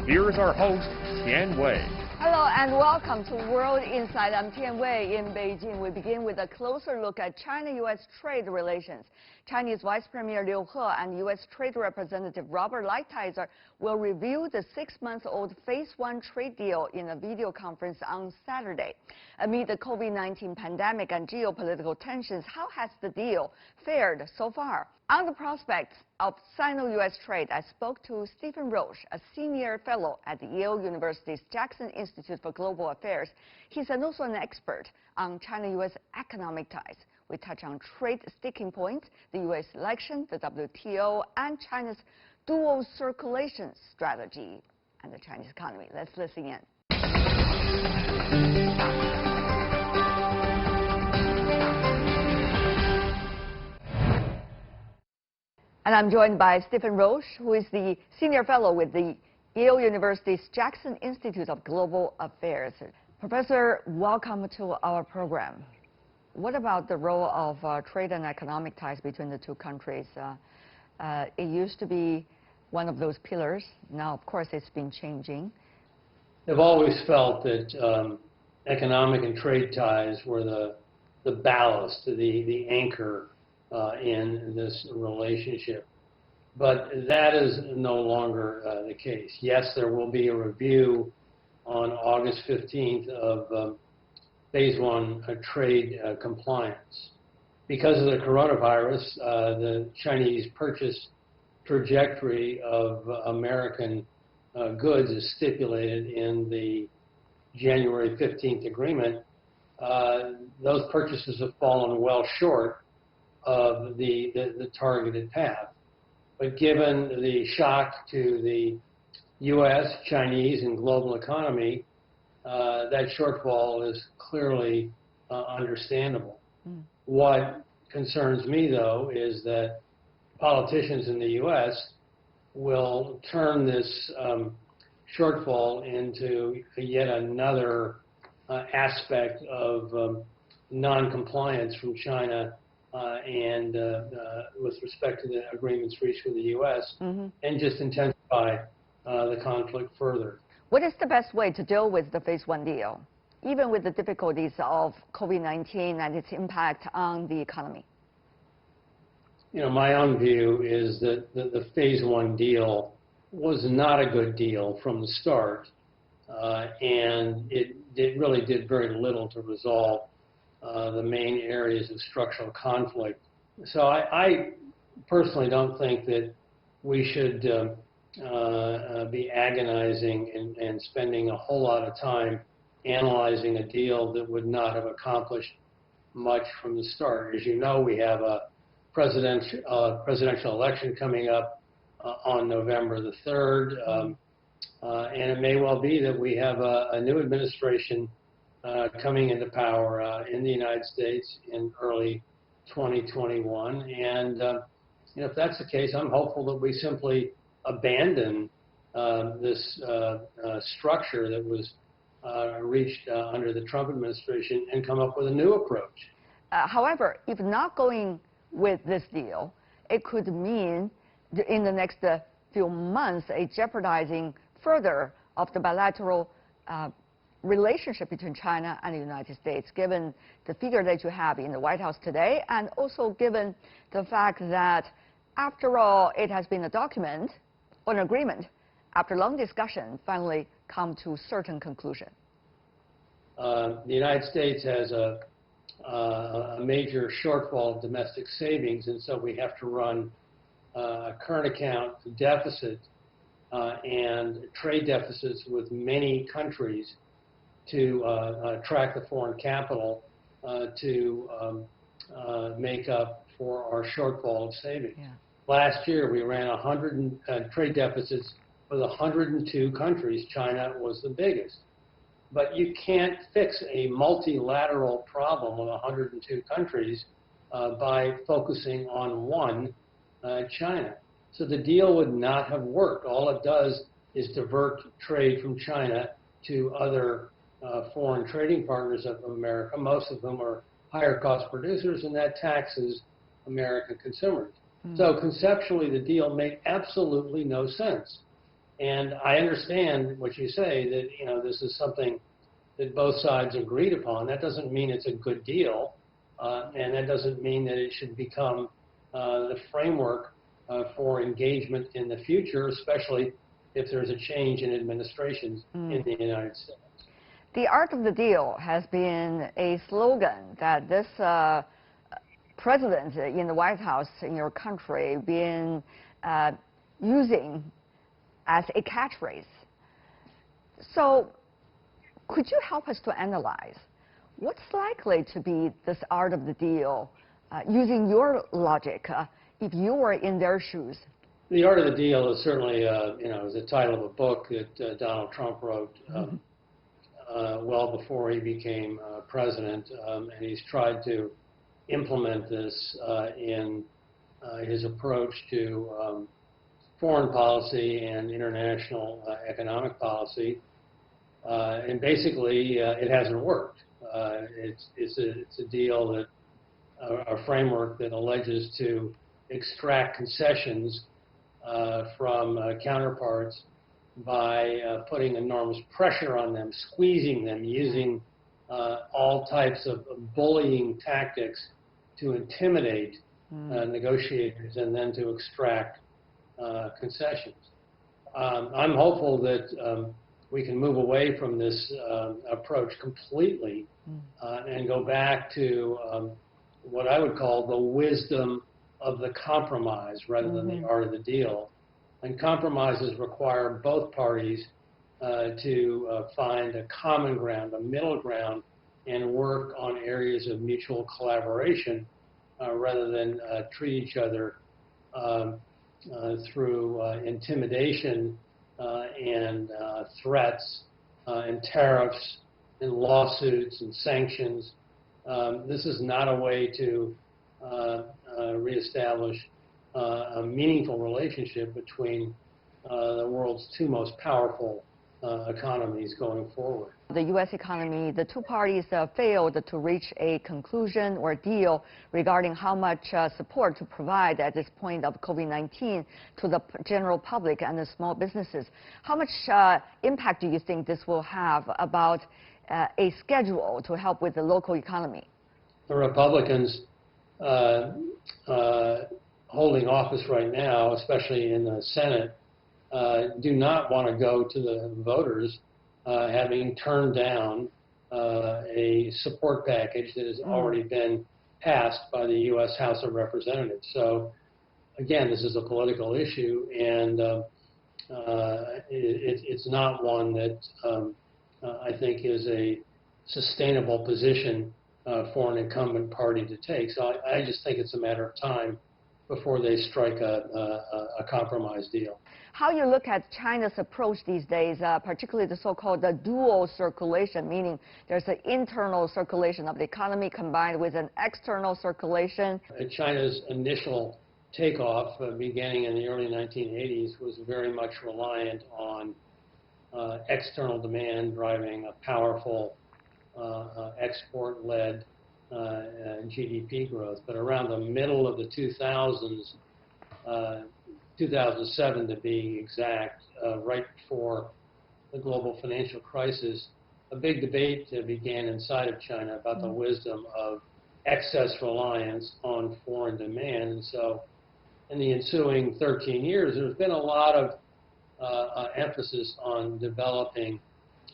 Here's our host, Tian. Hello and welcome to World Insight. I'm Tian in Beijing. We begin with a closer look at China-U.S. trade relations. Chinese Vice Premier Liu He and U.S. Trade Representative Robert Lighthizer will review the 6-month-old Phase 1 trade deal in a video conference on Saturday. Amid the COVID-19 pandemic and geopolitical tensions, how has the deal fared so far? On the prospects of Sino-U.S. trade, I spoke to Stephen Roach, a senior fellow at the Yale University's Jackson Institute for Global Affairs. He's also an expert on China-U.S. economic ties. We touch on trade sticking points, the U.S. election, the WTO, and China's dual circulation strategy and the Chinese economy. Let's listen in. And I'm joined by Stephen Roach, who is the senior fellow with the Yale University's Jackson Institute of Global Affairs. Professor, welcome to our program. What about the role of trade and economic ties between the two countries? It used to be one of those pillars. Now, of course, it's been changing. I've always felt that economic and trade ties were the ballast, the anchor in this relationship. But that is no longer the case. Yes, there will be a review on August 15th of Phase 1 trade compliance. Because of the coronavirus, the Chinese purchase trajectory of American goods is stipulated in the January 15th agreement. Those purchases have fallen well short of the targeted path. But given the shock to the U.S., Chinese, and global economy, that shortfall is clearly understandable. What concerns me, though, is that politicians in the U.S. will turn this shortfall into yet another aspect of non-compliance from China and with respect to the agreements reached with the U.S. And just intensify the conflict further. What is the best way to deal with the Phase 1 deal, even with the difficulties of COVID-19 and its impact on the economy? You know, my own view is that the Phase 1 deal was not a good deal from the start, and it really did very little to resolve the main areas of structural conflict. So I personally don't think that we should be agonizing and spending a whole lot of time analyzing a deal that would not have accomplished much from the start. As you know, we have a presidential election coming up on November the 3rd, and it may well be that we have a new administration coming into power in the United States in early 2021. And if that's the case, I'm hopeful that we simply abandon this structure that was reached under the Trump administration and come up with a new approach. However, if not going with this deal, it could mean in the next few months a jeopardizing further of the bilateral relationship between China and the United States, given the figure that you have in the White House today, and also given the fact that, after all, it has been a document or an agreement, after long discussion, finally come to certain conclusion. The United States has a major shortfall of domestic savings, and so we have to run a current account deficit and trade deficits with many countries to attract the foreign capital to make up for our shortfall of savings. Yeah. Last year, we ran trade deficits with 102 countries. China was the biggest. But you can't fix a multilateral problem with 102 countries by focusing on one, China. So the deal would not have worked. All it does is divert trade from China to other foreign trading partners of America. Most of them are higher cost producers, and that taxes American consumers. So conceptually, the deal made absolutely no sense. And I understand what you say, that, you know, this is something that both sides agreed upon. That doesn't mean it's a good deal, and that doesn't mean that it should become the framework for engagement in the future, especially if there's a change in administrations in the United States. The art of the deal has been a slogan that this president in the White House in your country been using as a catchphrase. So could you help us to analyze what's likely to be this art of the deal using your logic if you were in their shoes? The art of the deal is certainly, you know, is the title of a book that Donald Trump wrote well before he became president, and he's tried to implement this in his approach to foreign policy and international economic policy. And basically, it hasn't worked. It's a deal that, a framework that alleges to extract concessions from counterparts by putting enormous pressure on them, squeezing them, using all types of bullying tactics to intimidate negotiators and then to extract concessions. I'm hopeful that we can move away from this approach completely and go back to what I would call the wisdom of the compromise rather than the art of the deal. And compromises require both parties to find a common ground, a middle ground, and work on areas of mutual collaboration rather than treat each other through intimidation and threats and tariffs and lawsuits and sanctions. This is not a way to reestablish a meaningful relationship between the world's two most powerful economies going forward. The U.S. economy, the two parties failed to reach a conclusion or deal regarding how much support to provide at this point of COVID-19 to the general public and the small businesses. How much impact do you think this will have about a schedule to help with the local economy? The Republicans holding office right now, especially in the Senate, do not want to go to the voters having turned down a support package that has already been passed by the U.S. House of Representatives. So, again, this is a political issue, and it's not one that I think is a sustainable position for an incumbent party to take. So I just think it's a matter of time before they strike a compromise deal. How you look at China's approach these days, particularly the so-called dual circulation, meaning there's an internal circulation of the economy combined with an external circulation. China's initial takeoff, beginning in the early 1980s, was very much reliant on external demand driving a powerful export-led GDP growth. But around the middle of the 2000s, 2007 to be exact, right before the global financial crisis, a big debate began inside of China about the wisdom of excess reliance on foreign demand. And so in the ensuing 13 years, there's been a lot of emphasis on developing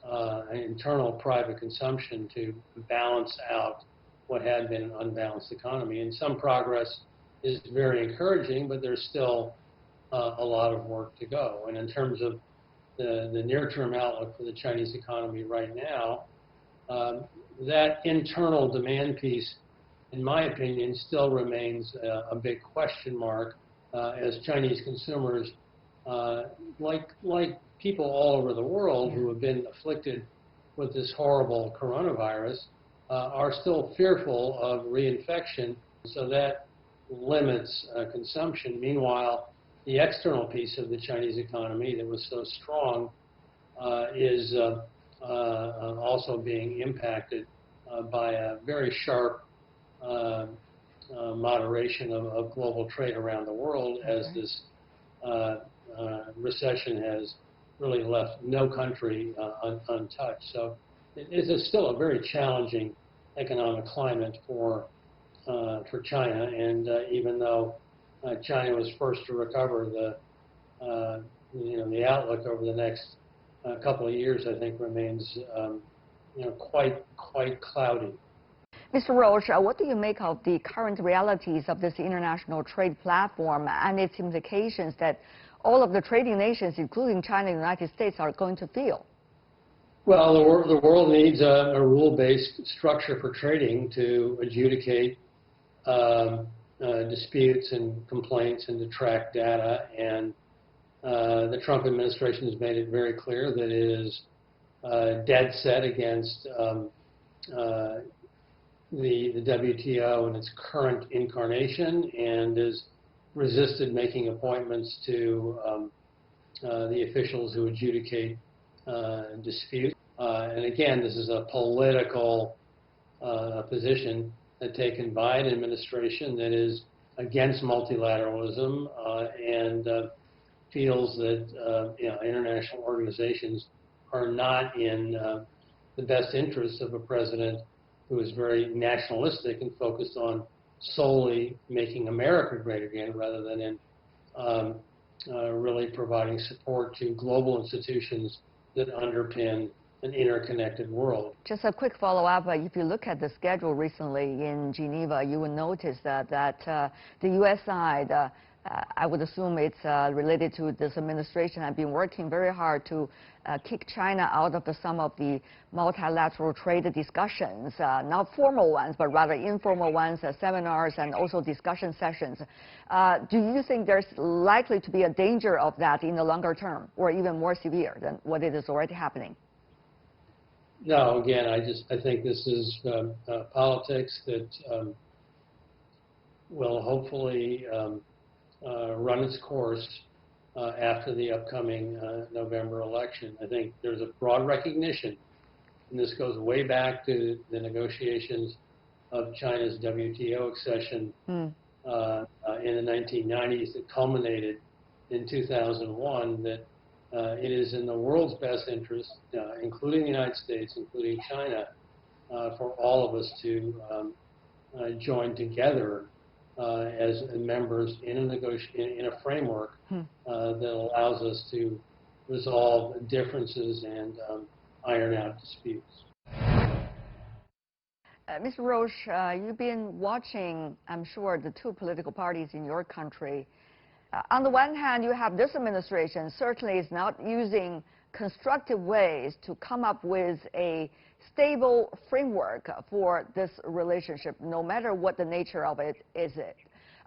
an internal private consumption to balance out what had been an unbalanced economy. And some progress is very encouraging, but there's still a lot of work to go. And in terms of the near-term outlook for the Chinese economy right now, that internal demand piece, in my opinion, still remains a big question mark as Chinese consumers, like people all over the world who have been afflicted with this horrible coronavirus, are still fearful of reinfection, so that limits consumption. Meanwhile, the external piece of the Chinese economy that was so strong is also being impacted by a very sharp moderation of global trade around the world as this recession has really left no country untouched. So it is still a very challenging economic climate for China. And even though China was first to recover, the outlook over the next couple of years, I think, remains quite cloudy. Mr. Roach, what do you make of the current realities of this international trade platform and its implications that all of the trading nations, including China and the United States, are going to feel? Well, the world needs a rule-based structure for trading to adjudicate disputes and complaints and to track data. And the Trump administration has made it very clear that it is dead set against the WTO in its current incarnation, and has resisted making appointments to the officials who adjudicate disputes. And again, this is a political position taken by an administration that is against multilateralism and feels that international organizations are not in the best interests of a president who is very nationalistic and focused on solely making America great again, rather than in really providing support to global institutions that underpin an interconnected world. Just a quick follow-up. If you look at the schedule recently in Geneva, you will notice that the U.S. side, I would assume it's related to this administration, have been working very hard to kick China out of some of the multilateral trade discussions, not formal ones, but rather informal ones, seminars and also discussion sessions. Do you think there's likely to be a danger of that in the longer term, or even more severe than what it is already happening? No, again, I think this is politics that will hopefully run its course after the upcoming November election. I think there's a broad recognition, and this goes way back to the negotiations of China's WTO accession in the 1990s that culminated in 2001, that it is in the world's best interest, including the United States, including China, for all of us to join together as members in a framework that allows us to resolve differences and iron out disputes. Mr. Roach, you've been watching, I'm sure, the two political parties in your country. On the one hand, you have this administration certainly is not using constructive ways to come up with a stable framework for this relationship, no matter what the nature of it is.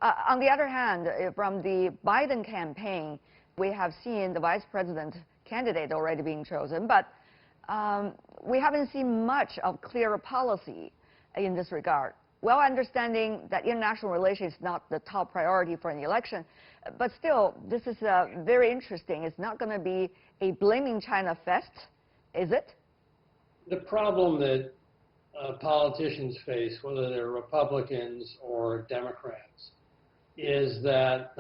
On the other hand, from the Biden campaign, we have seen the vice president candidate already being chosen, but we haven't seen much of clear policy in this regard. Well, understanding that international relations is not the top priority for an election, but still, this is very interesting. It's not going to be a blaming China fest, is it? The problem that politicians face, whether they're Republicans or Democrats, is that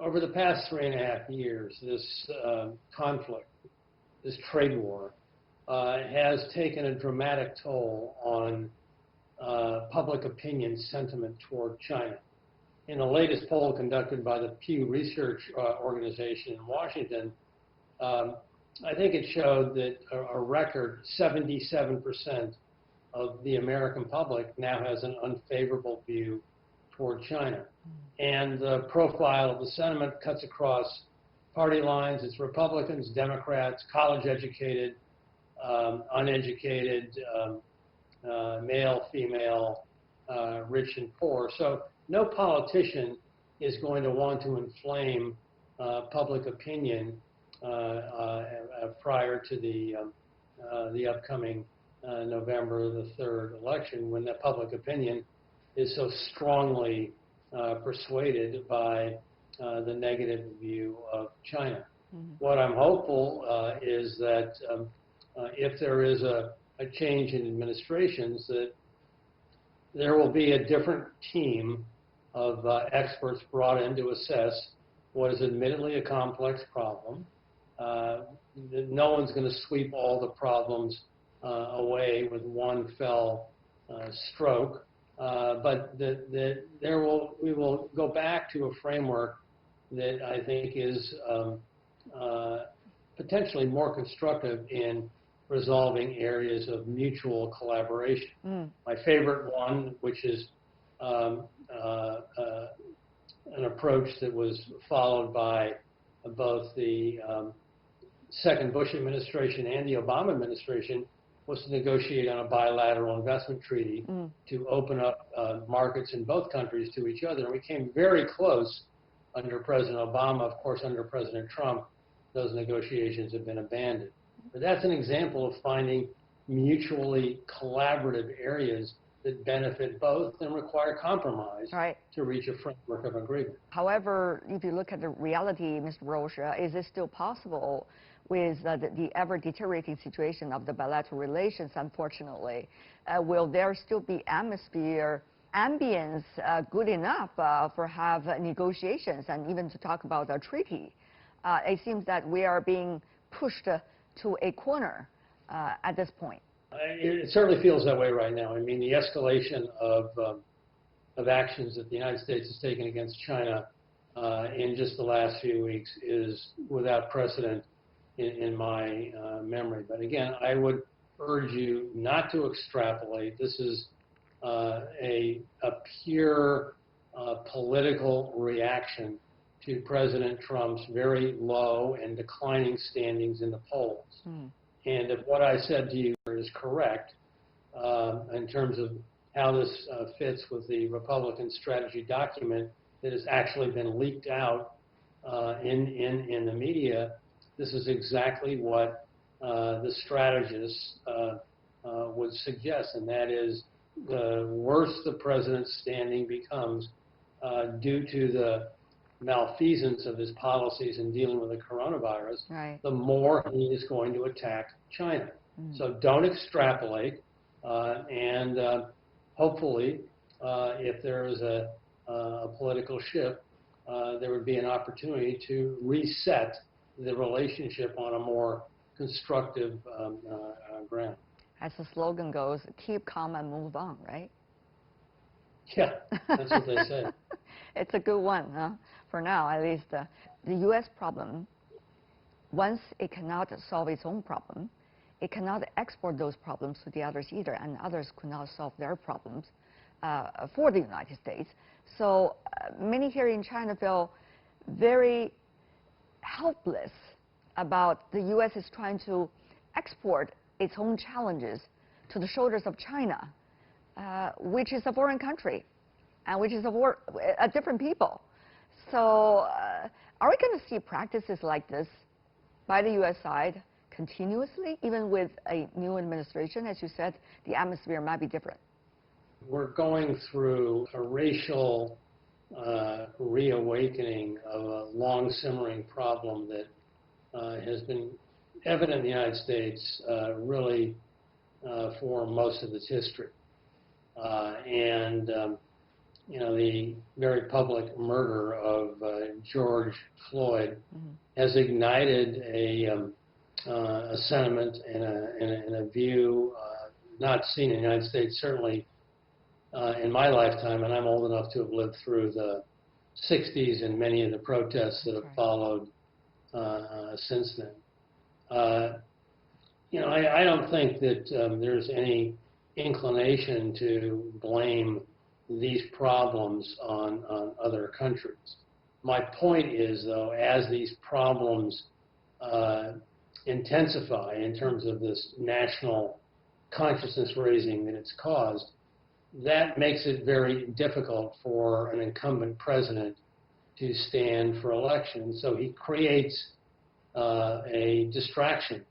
over the past 3.5 years, this conflict, this trade war, has taken a dramatic toll on public opinion sentiment toward China. In the latest poll conducted by the Pew Research organization in Washington, I think it showed that a record 77% of the American public now has an unfavorable view toward China. And the profile of the sentiment cuts across party lines. It's Republicans, Democrats, college-educated, uneducated, male, female, rich and poor. So no politician is going to want to inflame public opinion prior to the upcoming November the 3rd election, when the public opinion is so strongly persuaded by the negative view of China. What I'm hopeful is that if there is a change in administrations, that there will be a different team of experts brought in to assess what is admittedly a complex problem, No one's going to sweep all the problems away with one fell stroke, but we will go back to a framework that I think is potentially more constructive in resolving areas of mutual collaboration. My favorite one, which is an approach that was followed by both the second Bush administration and the Obama administration, was to negotiate on a bilateral investment treaty to open up markets in both countries to each other. And we came very close under President Obama. Of course, under President Trump, those negotiations have been abandoned. But that's an example of finding mutually collaborative areas that benefit both and require compromise to reach a framework of agreement. However, if you look at the reality, Mr. Roach, is it still possible with the ever-deteriorating situation of the bilateral relations, unfortunately? Will there still be ambience good enough for have negotiations and even to talk about a treaty? It seems that we are being pushed to a corner at this point. It certainly feels that way right now. I mean, the escalation of actions that the United States has taken against China in just the last few weeks is without precedent in my memory. But again, I would urge you not to extrapolate. This is a pure political reaction to President Trump's very low and declining standings in the polls. And if what I said to you is correct, in terms of how this fits with the Republican strategy document that has actually been leaked out in the media, this is exactly what the strategists would suggest, and that is the worse the president's standing becomes due to the malfeasance of his policies in dealing with the coronavirus, the more he is going to attack China. So don't extrapolate, and hopefully, if there is a political shift, there would be an opportunity to reset the relationship on a more constructive ground. As the slogan goes, keep calm and move on, right? Yeah, that's what they say. It's a good one, huh? For now, at least. The U.S. problem, once it cannot solve its own problem, it cannot export those problems to the others either, and others could not solve their problems for the United States. So many here in China feel very helpless about the U.S. is trying to export its own challenges to the shoulders of China, which is a foreign country, and which is a different people. So are we going to see practices like this by the U.S. side continuously, even with a new administration? As you said, the atmosphere might be different. We're going through a racial reawakening of a long simmering problem that has been evident in the United States really for most of its history. You know, the very public murder of George Floyd has ignited a sentiment and a view not seen in the United States, certainly in my lifetime, and I'm old enough to have lived through the 60s and many of the protests that have followed since then. You know, I don't think that there's any inclination to blame these problems on other countries. My point is, though, as these problems intensify in terms of this national consciousness raising that it's caused, that makes it very difficult for an incumbent president to stand for election. So he creates a distraction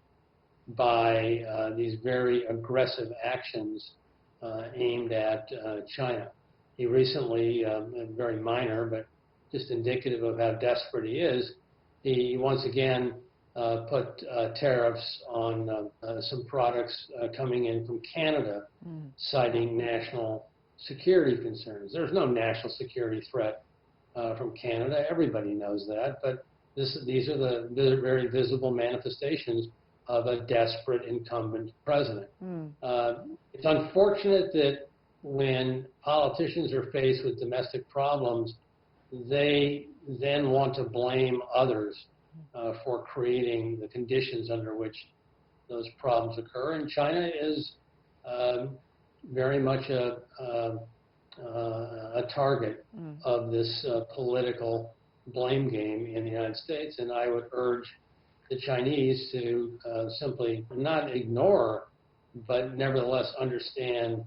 by these very aggressive actions aimed at China. He recently, very minor, but just indicative of how desperate he is, he once again put tariffs on some products coming in from Canada, citing national security concerns. There's no national security threat from Canada. Everybody knows that, but these are the very visible manifestations of a desperate incumbent president. It's unfortunate that when politicians are faced with domestic problems, they then want to blame others for creating the conditions under which those problems occur. And China is very much a target of this political blame game in the United States. And I would urge the Chinese to simply not ignore, but nevertheless understand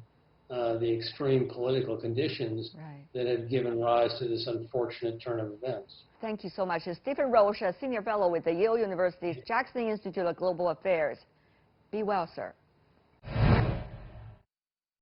the extreme political conditions that have given rise to this unfortunate turn of events. Thank you so much. Stephen Roach, a senior fellow with the Yale University's Jackson Institute of Global Affairs. Be well, sir.